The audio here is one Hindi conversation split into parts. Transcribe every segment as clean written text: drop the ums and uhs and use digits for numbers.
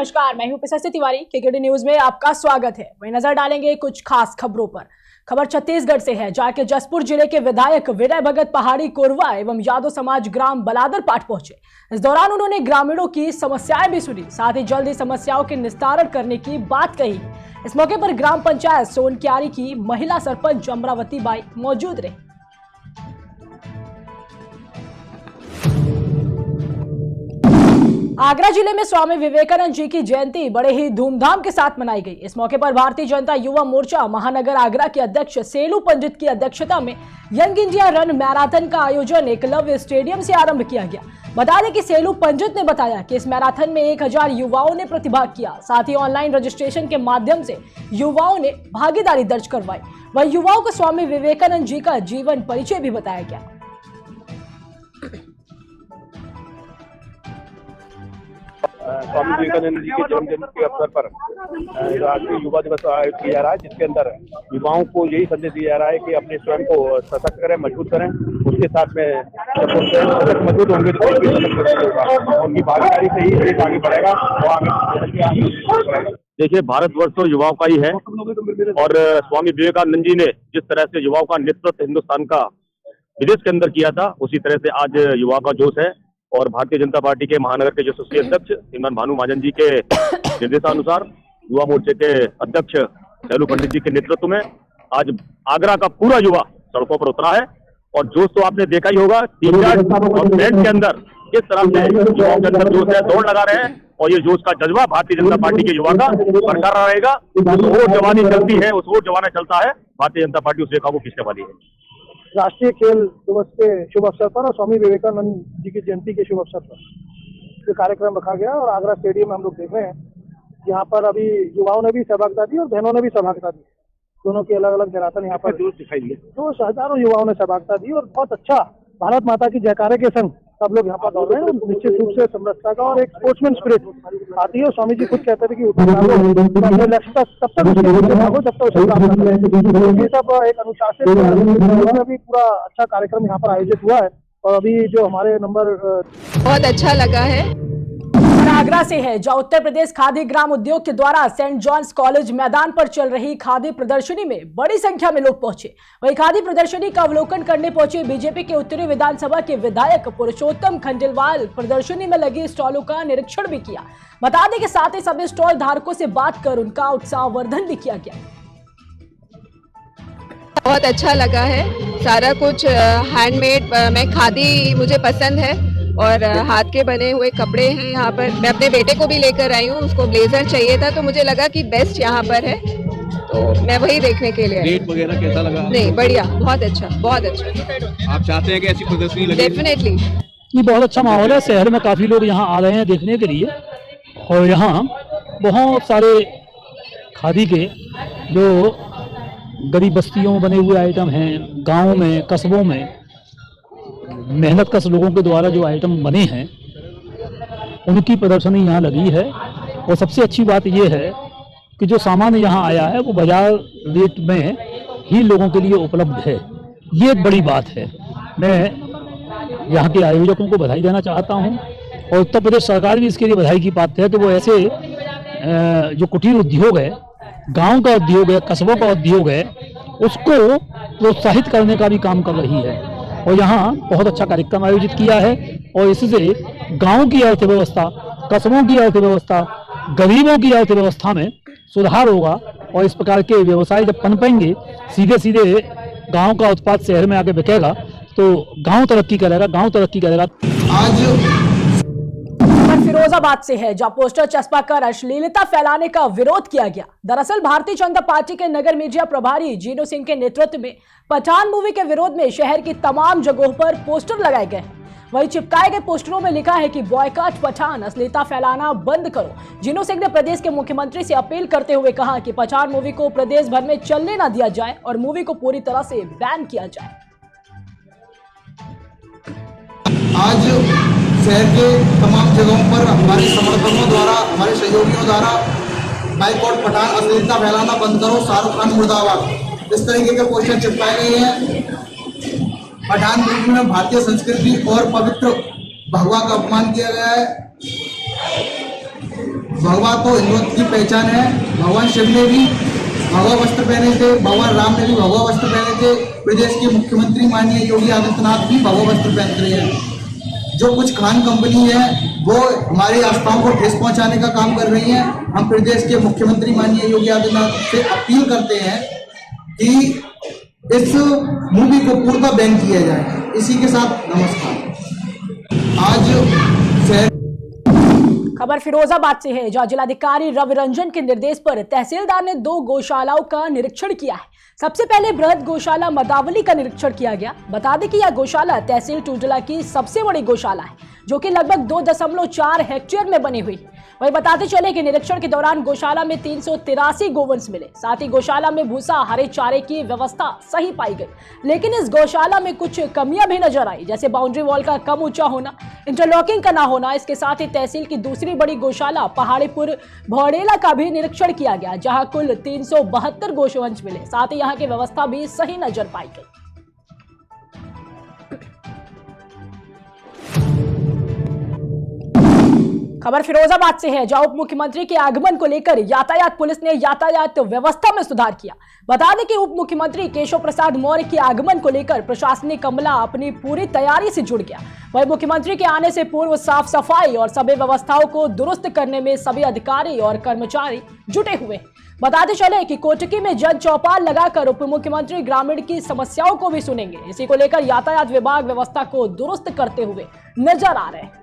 नमस्कार, मैं हूं प्रशस्ति तिवारी। केकेडी न्यूज में आपका स्वागत है। वहीं नजर डालेंगे कुछ खास खबरों पर। खबर छत्तीसगढ़ से है, जहां के जसपुर जिले के विधायक विनय भगत पहाड़ी कोरवा एवं यादव समाज ग्राम बलादर पाट पहुंचे। इस दौरान उन्होंने ग्रामीणों की समस्याएं भी सुनी, साथ ही जल्द ही समस्याओं के निस्तारण करने की बात कही। इस मौके पर ग्राम पंचायत सोनक्यारी की महिला सरपंच अमरावती बाई मौजूद रही। आगरा जिले में स्वामी विवेकानंद जी की जयंती बड़े ही धूमधाम के साथ मनाई गई। इस मौके पर भारतीय जनता युवा मोर्चा महानगर आगरा के अध्यक्ष सेलू पंडित की अध्यक्षता में यंग इंडिया रन मैराथन का आयोजन एकलव्य स्टेडियम से आरंभ किया गया। बता दें कि सेलू पंडित ने बताया कि इस मैराथन में 1000 युवाओं ने प्रतिभाग किया। साथ ही ऑनलाइन रजिस्ट्रेशन के माध्यम से युवाओं ने भागीदारी दर्ज करवाई। वहीं युवाओं को स्वामी विवेकानंद जी का जीवन परिचय भी बताया गया। स्वामी विवेकानंद जी के जन्मदिन के अवसर पर राष्ट्रीय युवा दिवस आयोजित किया जा रहा है, जिसके अंदर युवाओं को यही संदेश दिया जा रहा है कि अपने स्वयं को सशक्त करें, मजबूत करें। उसके साथ में जब मजबूत होंगे तो उनकी भागीदारी से ही देश आगे बढ़ेगा। देखिए, भारतवर्ष तो युवाओं का ही है और स्वामी विवेकानंद जी ने जिस तरह से युवाओं का नेतृत्व हिंदुस्तान का विदेश के अंदर किया था, उसी तरह से आज युवाओं का जोश है। और भारतीय जनता पार्टी के महानगर के यशस्वी अध्यक्ष श्रीमान भानु महाजन जी के निर्देशानुसार युवा मोर्चे के अध्यक्ष सेलू पंडित जी के नेतृत्व में आज आगरा का पूरा युवा सड़कों पर उतरा है। और जोश तो आपने देखा ही होगा, के अंदर किस तरह से युवाओं के अंदर जोश है, दौड़ लगा रहे हैं। और ये जोश का जज्बा भारतीय जनता पार्टी के युवा का बरकरार रहेगा। वो जवानी चलती है, उस वो जवाना चलता है, भारतीय जनता पार्टी उस रेखा को खींचने वाली है। राष्ट्रीय खेल दिवस के शुभ अवसर पर और स्वामी विवेकानंद जी की जयंती के शुभ अवसर पर ये कार्यक्रम रखा गया और आगरा स्टेडियम में हम लोग देख रहे हैं। यहाँ पर अभी युवाओं ने भी सहभागिता दी और बहनों ने भी सहभागिता दी। दोनों की अलग अलग मैराथन यहाँ पर दिखाई दिए, तो हजारों युवाओं ने सहभागिता दी और बहुत अच्छा भारत माता की जयकारे के संग सब लोग यहाँ पर दौड़ रहे हैं। निश्चित रूप से समरसता का और एक स्पोर्ट्समैन स्पिरिट आती है। स्वामी जी खुद कहते थे कि लक्ष्य तक तब तक जब तक ये सब एक अनुशासित भी पूरा अच्छा कार्यक्रम यहाँ पर आयोजित हुआ है। और अभी जो हमारे नंबर बहुत अच्छा लगा है। आगरा से है, जहां उत्तर प्रदेश खादी ग्राम उद्योग के द्वारा सेंट जॉन्स कॉलेज मैदान पर चल रही खादी प्रदर्शनी में बड़ी संख्या में लोग पहुंचे। वहीं खादी प्रदर्शनी का अवलोकन करने पहुंचे बीजेपी के उत्तरी विधानसभा के विधायक पुरुषोत्तम खंडेलवाल प्रदर्शनी में लगी स्टॉलों का निरीक्षण भी किया। बता दें कि साथ ही सभी स्टॉल धारकों से बात कर उनका उत्साहवर्धन भी किया गया। बहुत अच्छा लगा है, सारा कुछ हैंडमेड, मैं खादी मुझे पसंद है और हाथ के बने हुए कपड़े हैं यहाँ पर। मैं अपने बेटे को भी लेकर आई हूँ, उसको ब्लेजर चाहिए था, तो मुझे लगा कि बेस्ट यहाँ पर है, तो मैं वही देखने के लिए। रेट वगैरह कैसा लगा? नहीं, बढ़िया, बहुत अच्छा, बहुत अच्छा। आप चाहते हैं कि ऐसी प्रदर्शनी लगे? डेफिनेटली। ये बहुत अच्छा माहौल है, शहर में काफी लोग यहाँ आ रहे हैं देखने के लिए। और यहाँ बहुत सारे खादी के जो गरीब बस्तियों में बने हुए आइटम हैं, गाँव में, कस्बों में मेहनत कश लोगों के द्वारा जो आइटम बने हैं उनकी प्रदर्शनी यहाँ लगी है। और सबसे अच्छी बात यह है कि जो सामान यहाँ आया है वो बाजार रेट में ही लोगों के लिए उपलब्ध है। ये एक बड़ी बात है। मैं यहाँ के आयोजकों को बधाई देना चाहता हूँ और उत्तर प्रदेश सरकार भी इसके लिए बधाई की पात्र है कि वो ऐसे जो कुटीर उद्योग है, गाँव का उद्योग है, कस्बों का उद्योग है, उसको प्रोत्साहित करने का भी काम कर रही है। और यहाँ बहुत अच्छा कार्यक्रम आयोजित किया है और इससे गांव की अर्थव्यवस्था, कस्बों की अर्थव्यवस्था, गरीबों की अर्थव्यवस्था में सुधार होगा। और इस प्रकार के व्यवसाय जब पनपेंगे, सीधे सीधे गांव का उत्पाद शहर में आके बिकेगा तो गांव तरक्की करेगा, गांव तरक्की करेगा। फिरोजाबाद से है, जहां पोस्टर चस्पा कर अश्लीलता फैलाने का विरोध किया गया। दरअसल भारतीय जनता पार्टी के नगर मीडिया प्रभारी जीनू सिंह के नेतृत्व में पठान मूवी के विरोध में शहर की तमाम जगहों पर पोस्टर लगाए गए हैं। वहीं चिपकाए गए पोस्टरों में लिखा है कि बॉयकॉट पठान, अश्लीलता फैलाना बंद करो। जीनू सिंह ने प्रदेश के मुख्यमंत्री से अपील करते हुए कहा कि पठान मूवी को प्रदेश भर में चलने न दिया जाए और मूवी को पूरी तरह से बैन किया जाए। आज शहर के तमाम जगहों पर हमारे समर्थकों द्वारा, हमारे सहयोगियों द्वारा बाइकआउट पठान, अश्लीलता फैलाना बंद करो, शाहरुख खान मुर्दाबाद, इस तरीके के पोस्टर चिपकाए गए हैं। पठान मूवी में भारतीय संस्कृति और पवित्र भगवा का अपमान किया गया है। भगवा तो हिंदुत्व की पहचान है। भगवान शिव ने भी भगवा वस्त्र पहने थे, भगवान राम ने भी भगवा वस्त्र पहने थे, प्रदेश के मुख्यमंत्री माननीय योगी आदित्यनाथ भी भगवा वस्त्र पहन रहे हैं। जो कुछ खान कंपनी है वो हमारी आस्थाओं को ठेस पहुंचाने का काम कर रही है। हम प्रदेश के मुख्यमंत्री माननीय योगी आदित्यनाथ से अपील करते हैं कि इस मूवी को पूर्णतः बैन किया जाए। इसी के साथ नमस्कार। आज खबर फिरोजाबाद से है, जहां जिलाधिकारी रवि रंजन के निर्देश पर तहसीलदार ने 2 गौशालाओं का निरीक्षण किया है। सबसे पहले बृहद गौशाला मदावली का निरीक्षण किया गया। बता दें कि यह गौशाला तहसील टूंडला की सबसे बड़ी गौशाला है, जो कि लगभग 2.4 हेक्टेयर में बनी हुई। वही बताते चले कि निरीक्षण के दौरान गौशाला में 383 गोवंश मिले। साथ ही गौशाला में भूसा, हरे चारे की व्यवस्था सही पाई गई, लेकिन इस गौशाला में कुछ कमियां भी नजर आई, जैसे बाउंड्री वॉल का कम ऊंचा होना, इंटरलॉकिंग का ना होना। इसके साथ ही तहसील की दूसरी बड़ी गौशाला पहाड़ीपुर भौड़ेला का भी निरीक्षण किया गया, जहां कुल 372 गोवंश मिले। साथ ही यहाँ की व्यवस्था भी सही नजर पाई गई। खबर फिरोजाबाद से है, जहां उप मुख्यमंत्री के आगमन को लेकर यातायात पुलिस ने यातायात व्यवस्था में सुधार किया। बता दें कि उप मुख्यमंत्री केशव प्रसाद मौर्य के आगमन को लेकर प्रशासनिक अमला अपनी पूरी तैयारी से जुट गया। वहीं मुख्यमंत्री के आने से पूर्व साफ सफाई और सभी व्यवस्थाओं को दुरुस्त करने में सभी अधिकारी और कर्मचारी जुटे हुए। बताते चले कि कोटकी में जन चौपाल लगाकर उप मुख्यमंत्री ग्रामीण की समस्याओं को भी सुनेंगे। इसी को लेकर यातायात विभाग व्यवस्था को दुरुस्त करते हुए नजर आ रहे हैं।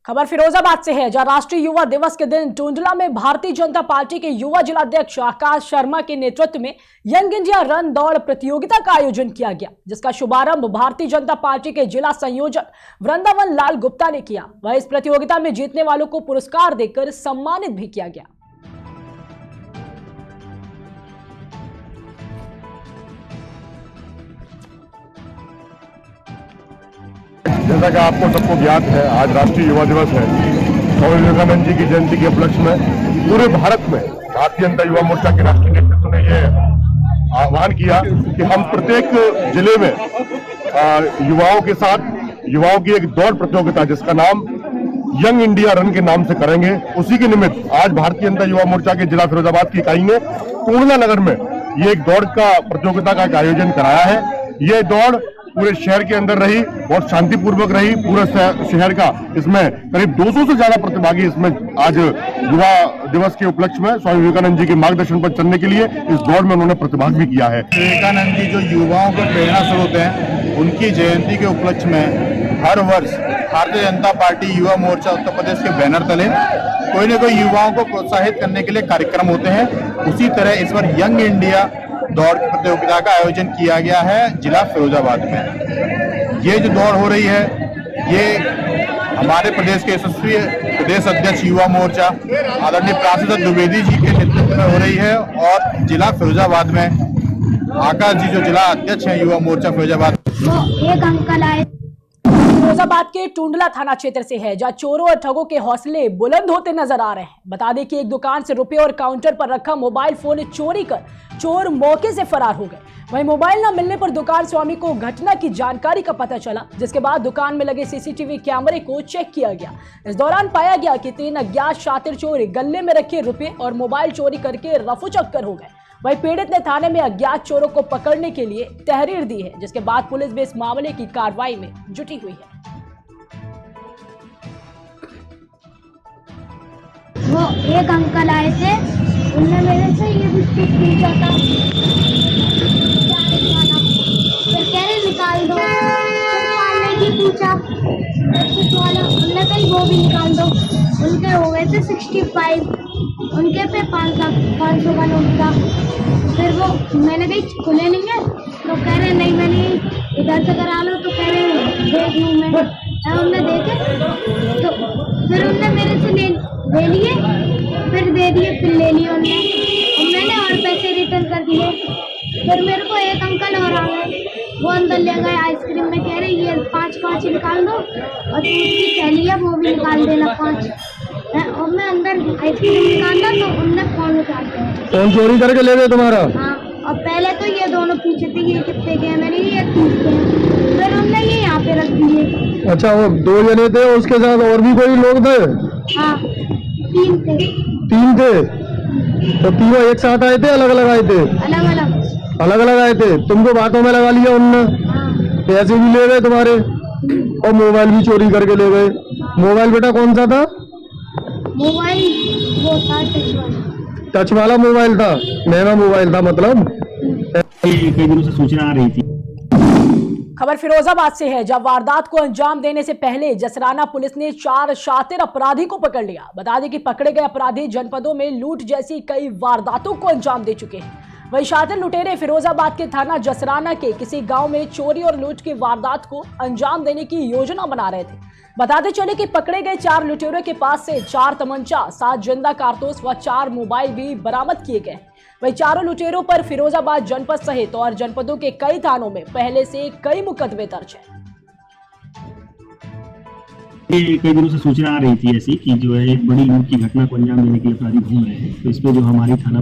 खबर फिरोजाबाद से है, जहां राष्ट्रीय युवा दिवस के दिन टूंडला में भारतीय जनता पार्टी के युवा जिलाध्यक्ष आकाश शर्मा के नेतृत्व में यंग इंडिया रन दौड़ प्रतियोगिता का आयोजन किया गया, जिसका शुभारंभ भारतीय जनता पार्टी के जिला संयोजक वृंदावन लाल गुप्ता ने किया। वह इस प्रतियोगिता में जीतने वालों को पुरस्कार देकर सम्मानित भी किया गया। जैसा कि आपको सबको ज्ञात है, आज राष्ट्रीय युवा दिवस है। स्वामी विवेकानंद जी की जयंती के उपलक्ष्य में पूरे भारत में भारतीय जनता युवा मोर्चा के राष्ट्रीय नेतृत्व ने यह आह्वान किया कि हम प्रत्येक जिले में युवाओं के साथ युवाओं की एक दौड़ प्रतियोगिता जिसका नाम यंग इंडिया रन के नाम से करेंगे। उसी के निमित्त आज भारतीय जनता युवा मोर्चा के जिला फिरोजाबाद की इकाई ने टूंडला नगर में ये एक दौड़ का प्रतियोगिता का एक आयोजन कराया है। ये दौड़ पूरे शहर के अंदर रही, बहुत शांतिपूर्वक रही। पूरे शहर का इसमें करीब 200 से ज्यादा प्रतिभागी इसमें आज युवा दिवस के उपलक्ष्य में स्वामी विवेकानंद जी के मार्गदर्शन पर चलने के लिए इस दौड़ में उन्होंने प्रतिभाग भी किया है। विवेकानंद जी जो युवाओं का प्रेरणा स्रोत हैं, उनकी जयंती के उपलक्ष्य में हर वर्ष भारतीय जनता पार्टी युवा मोर्चा उत्तर प्रदेश के बैनर तले कोई न कोई युवाओं को प्रोत्साहित करने के लिए कार्यक्रम होते हैं। उसी तरह इस बार यंग इंडिया दौड़ की प्रतियोगिता का आयोजन किया गया है जिला फिरोजाबाद में। ये जो दौड़ हो रही है ये हमारे प्रदेश के यशस्वी प्रदेश अध्यक्ष युवा मोर्चा आदरणीय प्रांशुध द्विवेदी जी के नेतृत्व में हो रही है और जिला फिरोजाबाद में आकाश जी जो जिला अध्यक्ष हैं युवा मोर्चा फिरोजाबाद। एक अंकल आए फिरोजाबाद के टूंडला थाना क्षेत्र से है, जहां चोरों और ठगों के हौसले बुलंद होते नजर आ रहे हैं। बता दें कि एक दुकान से रुपए और काउंटर पर रखा मोबाइल फोन चोरी कर चोर मौके से फरार हो गए। वहीं मोबाइल न मिलने पर दुकान स्वामी को घटना की जानकारी का पता चला, जिसके बाद दुकान में लगे सीसीटीवी कैमरे को चेक किया गया। इस दौरान पाया गया कि 3 अज्ञात शातिर चोर गले में रखे रुपए और मोबाइल चोरी करके रफूचक्कर हो गए। वहीं पीड़ित ने थाने में अज्ञात चोरों को पकड़ने के लिए तहरीर दी है, जिसके बाद पुलिस भी इस मामले की कार्रवाई में जुटी हुई है। वो एक अंकल आए थे, उनने मेरे से ये बिस्कुट पूछा था, फिर कह रहे निकाल दो, फिर पूछा उनने कही वो भी निकाल दो। उनके हो गए थे 65, उनके पे 500 का नोट था। फिर वो मैंने कही खुले नहीं है, तो कह रहे नहीं मैंने इधर से करा लो, तो कह रहे देख लूँ मैं। उनने देखे तो फिर उनने मेरे से ले लिए, फिर दे दिए, फिर ले लिए उनने और मैंने और पैसे रिटर्न कर दिए। फिर मेरे को एक अंकल और आ गए, वो अंदर ले गए आइसक्रीम में, कह रहे ये 5 निकाल दो और दूसरी थैली है वो भी निकाल देना 5। और मैं अंदर आइसक्रीम निकाला तो उनने फोन उतार दिया। फोन चोरी करके ले गए तुम्हारा? हाँ, और पहले तो ये दोनों पूछे थे ये कितने के हैं, मैंने ये 30 के हैं, फिर उनने ये यहाँ पे रख दिए। अच्छा, वो 2 जने थे, उसके साथ और भी कोई लोग थे? हाँ 3 थे। 3 थे, तो तीनों एक साथ आए थे, अलग अलग आए थे? अलग अलग। अलग अलग आए थे। तुमको बातों में लगा लिया उनने? हाँ। पैसे भी ले गए तुम्हारे और मोबाइल भी चोरी करके ले गए। मोबाइल बेटा कौन सा था? मोबाइल वो था टच वाला। टच वाला मोबाइल था, महंगा मोबाइल था मतलब। कई दिनों से सूचना आ रही थी। खबर फिरोजाबाद से है, जब वारदात को अंजाम देने से पहले जसराना पुलिस ने 4 शातिर अपराधी को पकड़ लिया। बता दें कि पकड़े गए अपराधी जनपदों में लूट जैसी कई वारदातों को अंजाम दे चुके हैं। वही शातिर लुटेरे फिरोजाबाद के थाना जसराना के किसी गांव में चोरी और लूट की वारदात को अंजाम देने की योजना बना रहे थे। बताते चले कि पकड़े गए 4 लुटेरों के पास से 4 तमंचा, 7 जिंदा कारतूस व 4 मोबाइल भी बरामद किए गए। वही चारों लुटेरों पर फिरोजाबाद जनपद सहित और जनपदों के कई थानों में पहले से कई मुकदमे दर्ज हैं। कई दिनों से सूचना आ रही थी ऐसी कि जो है एक बड़ी लूट की घटना को अंजाम देने के लिए अपराधी घूम रहे हैं। तो इस पर जो हमारी थाना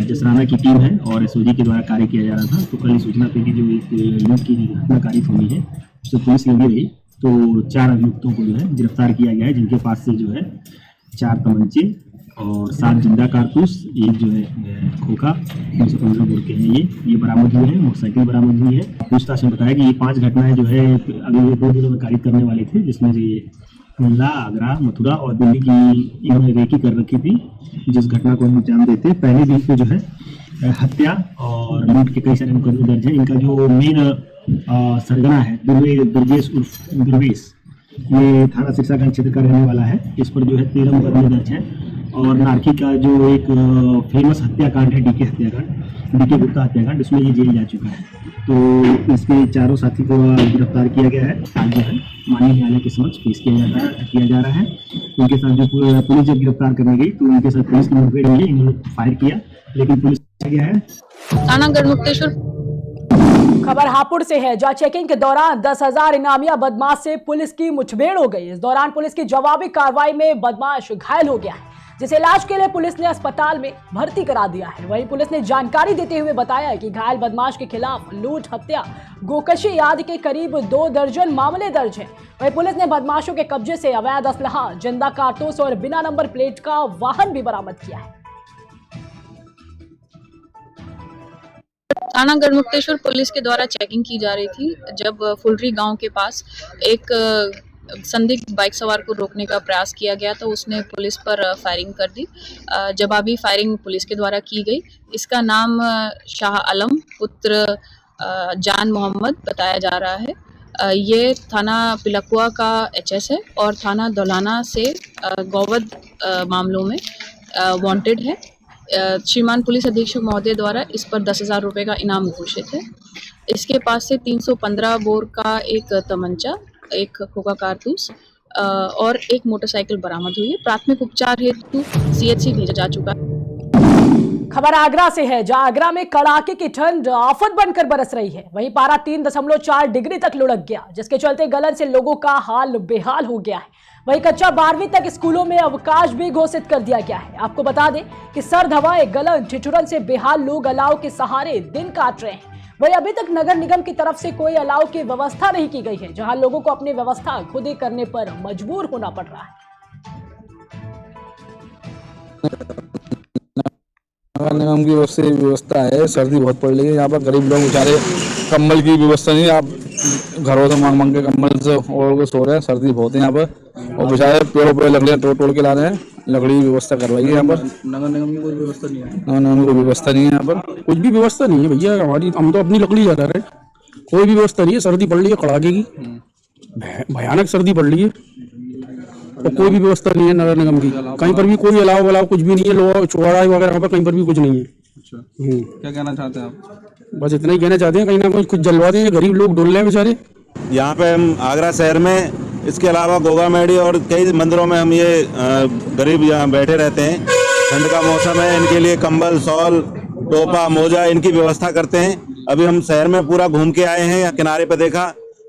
जसराना की टीम है और एसओजी के द्वारा कार्य किया जा रहा था। तो कल सूचना थी कि जो एक लूट की घटना कारित हुई है उससे पुलिस लगी रही। तो 4 अभियुक्तों को जो है गिरफ्तार किया गया है, जिनके पास से जो है 4 तमंचे और 7 जिंदा कारतूस, एक जो है खोखा 315 बोर के हैं ये बरामद हुए हैं। मोटरसाइकिल बरामद हुई है। पूछताछ में बताया कि ये 5 घटनाएं जो है अगले 2 दिनों में कारित करने वाले थे, जिसमें से मंडला, आगरा, मथुरा और दिल्ली की इन्होंने रेकी कर रखी थी। जिस घटना को हम अंजाम देते पहले दिन पे जो है हत्या और लूट के कई सारे मुकदमे दर्ज है। इनका जो मेन सरगना है दुर्गेश उर्फ दुर्वेश, ये थाना सिरसागंज क्षेत्र का रहने वाला है। इस पर जो है 13 मुकदमे दर्ज है। और नारकी का जो एक फेमस हत्याकांड है डीके गुप्ता हत्याकांड, उसमें ये जेल जा चुका है। तो इसके चारों साथी को गिरफ्तार किया गया है। आज जो है माननीय न्यायालय के समक्ष पेश किया जा रहा है। उनके साथ जो पुलिस जब गिरफ्तार करने गई तो उनके साथ पुलिस की मुठभेड़ हुई है। इन्होंने फायर किया, लेकिन पुलिस गया है। थाना गढ़मुक्तेश्वर। खबर हापुड़ से है, जहां चेकिंग के दौरान 10,000 इनामिया बदमाश से पुलिस की मुठभेड़ हो गई। इस दौरान पुलिस की जवाबी कार्रवाई में बदमाश घायल हो गया है, जिसे इलाज के लिए पुलिस ने अस्पताल में भर्ती करा दिया है। वहीं पुलिस ने जानकारी देते हुए बताया कि घायल बदमाश के खिलाफ लूट, हत्या, गोकशी आदि के करीब 2 दर्जन मामले दर्ज हैं। वहीं पुलिस ने बदमाशों के कब्जे से अवैध असलहा, जिंदा कारतूस और बिना नंबर प्लेट का वाहन भी बरामद किया है। थाना गढ़मुक्तेश्वर पुलिस के द्वारा चेकिंग की जा रही थी, जब फुलरी गांव के पास एक संदिग्ध बाइक सवार को रोकने का प्रयास किया गया तो उसने पुलिस पर फायरिंग कर दी। जवाबी फायरिंग पुलिस के द्वारा की गई। इसका नाम शाह आलम पुत्र जान मोहम्मद बताया जा रहा है। ये थाना पिलकुआ का एचएस है और थाना दौलाना से गौवध मामलों में वांटेड है। श्रीमान पुलिस अधीक्षक महोदय द्वारा इस पर 10,000 रुपये का इनाम घोषित है। इसके पास से 315 बोर का एक तमंचा, एक खोखा कारतूस और एक मोटरसाइकिल बरामद हुई है। प्राथमिक उपचार हेतु सीएचसी भेजा जा चुका है। खबर आगरा से है, जहां आगरा में कड़ाके की ठंड आफत बनकर बरस रही है। वहीं पारा 3.4 डिग्री तक लुढ़क गया, जिसके चलते गलन से लोगों का हाल बेहाल हो गया है। वहीं कक्षा 12वीं तक स्कूलों में अवकाश भी घोषित कर दिया गया है। आपको बता दें कि सर्द हवाएं, गलन, ठिठुरन से बेहाल लोग अलाव के सहारे दिन काट रहे हैं। वहीं अभी तक नगर निगम की तरफ से कोई अलाव की व्यवस्था नहीं की गई है, जहां लोगों को अपनी व्यवस्था खुद ही करने पर मजबूर होना पड़ रहा है। नगर निगम की ओर से व्यवस्था है, सर्दी बहुत पड़ रही है यहाँ पर, गरीब लोग बेचारे कंबल की व्यवस्था नहीं है। आप घरों से मांग के कंबल से और सो रहे हैं, सर्दी बहुत है यहाँ पर। और बेचारे पेड़ों पर लकड़ियाँ तोड़ के ला रहे हैं, लकड़ी की व्यवस्था करवाई है यहाँ पर। नगर निगम की कोई व्यवस्था नहीं है। नगर निगम की कोई व्यवस्था नहीं है यहाँ पर, कुछ भी व्यवस्था नहीं है भैया। हमारी हम तो अपनी लकड़ी जा रहे हैं, कोई भी व्यवस्था नहीं है। सर्दी पड़ रही है कड़ाके की, भयानक सर्दी पड़ रही है और कोई भी व्यवस्था नहीं है नगर निगम की। कहीं पर भी कोई अलाव कुछ भी नहीं है। लोग चौराहे वगैरह पर कहीं पर भी कुछ नहीं है। अच्छा, क्या कहना चाहते हैं आप? बस इतना ही कहना चाहते हैं, कहीं ना कुछ जलवा दें, गरीब लोग डोल रहे हैं बेचारे। यहाँ पे हम आगरा शहर में, इसके अलावा गोगा मेडी और कई मंदिरों में हम ये गरीब यहाँ बैठे रहते हैं। ठंड का मौसम है, इनके लिए कंबल, शॉल, टोपा, मोजा इनकी व्यवस्था करते हैं। अभी हम शहर में पूरा घूम के आए हैं, किनारे पे देखा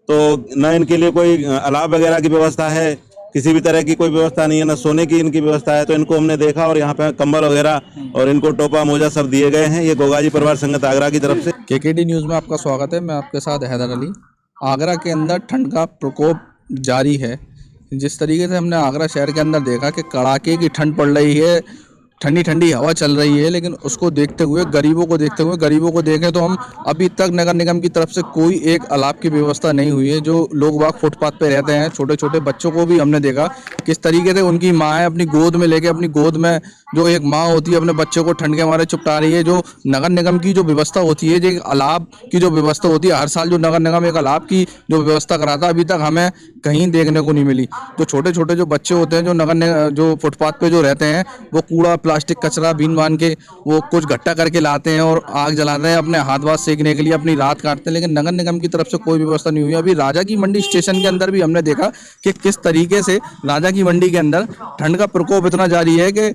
तो न इनके लिए कोई अलाव वगैरह की व्यवस्था है, किसी भी तरह की कोई व्यवस्था नहीं है, ना सोने की इनकी व्यवस्था है। तो इनको हमने देखा और यहाँ पे कंबल वगैरह और इनको टोपा मोजा सब दिए गए हैं। ये गोगाजी परिवार संगत आगरा की तरफ से। केकेडी न्यूज़ में आपका स्वागत है। मैं आपके साथ हैदर अली। आगरा के अंदर ठंड का प्रकोप जारी है। जिस तरीके से हमने आगरा शहर के अंदर देखा कि कड़ाके की ठंड पड़ रही है, ठंडी ठंडी हवा चल रही है, लेकिन उसको देखते हुए गरीबों को देखें तो हम अभी तक नगर निगम की तरफ से कोई एक अलाव की व्यवस्था नहीं हुई है। जो लोग बाग फुटपाथ पे रहते हैं, छोटे छोटे बच्चों को भी हमने देखा किस तरीके से उनकी माँ अपनी गोद में लेके, अपनी गोद में जो एक माँ होती है अपने बच्चों को ठंड के मारे चुपटा रही है। जो नगर निगम की जो व्यवस्था होती है, जो अलाव की जो व्यवस्था होती है, हर साल जो नगर निगम एक अलाव की जो व्यवस्था कराता है, अभी तक हमें कहीं देखने को नहीं मिली। जो छोटे छोटे जो बच्चे होते हैं, जो फुटपाथ पे जो रहते हैं, वो कूड़ा प्लास्टिक कचरा बीन बान के वो कुछ इकट्ठा करके लाते हैं और आग जलाते हैं, अपने हाथ वाथ सेकने के लिए अपनी रात काटते हैं, लेकिन नगर निगम की तरफ से कोई व्यवस्था नहीं हुई। अभी राजा की मंडी स्टेशन के अंदर भी हमने देखा कि किस तरीके से राजा की मंडी के अंदर ठंड का प्रकोप इतना जारी है कि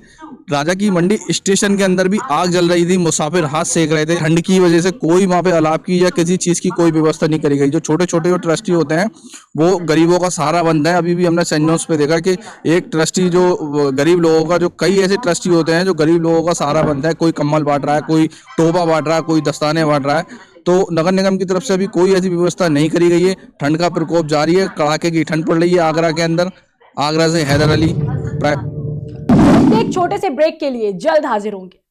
राजा की मंडी स्टेशन के अंदर भी आग जल रही थी, मुसाफिर हाथ सेक रहे थे। ठंड की वजह से कोई वहाँ पे अलाव की या किसी चीज़ की कोई व्यवस्था नहीं करी गई। जो छोटे छोटे जो ट्रस्टी होते हैं वो गरीबों का सहारा बनते हैं। अभी भी हमने सेंट न्यूज़ पे देखा कि एक ट्रस्टी जो गरीब लोगों का, जो कई ऐसे ट्रस्टी होते हैं जो गरीब लोगों का सहारा बनता है, कोई कम्बल बांट रहा है, कोई टोपा बांट रहा है, कोई दस्ताने बांट रहा है। तो नगर निगम की तरफ से अभी कोई ऐसी व्यवस्था नहीं करी गई है। ठंड का प्रकोप जारी है, कड़ाके की ठंड पड़ रही है आगरा के अंदर। आगरा से हैदर अली। एक छोटे से ब्रेक के लिए जल्द हाजिर होंगे।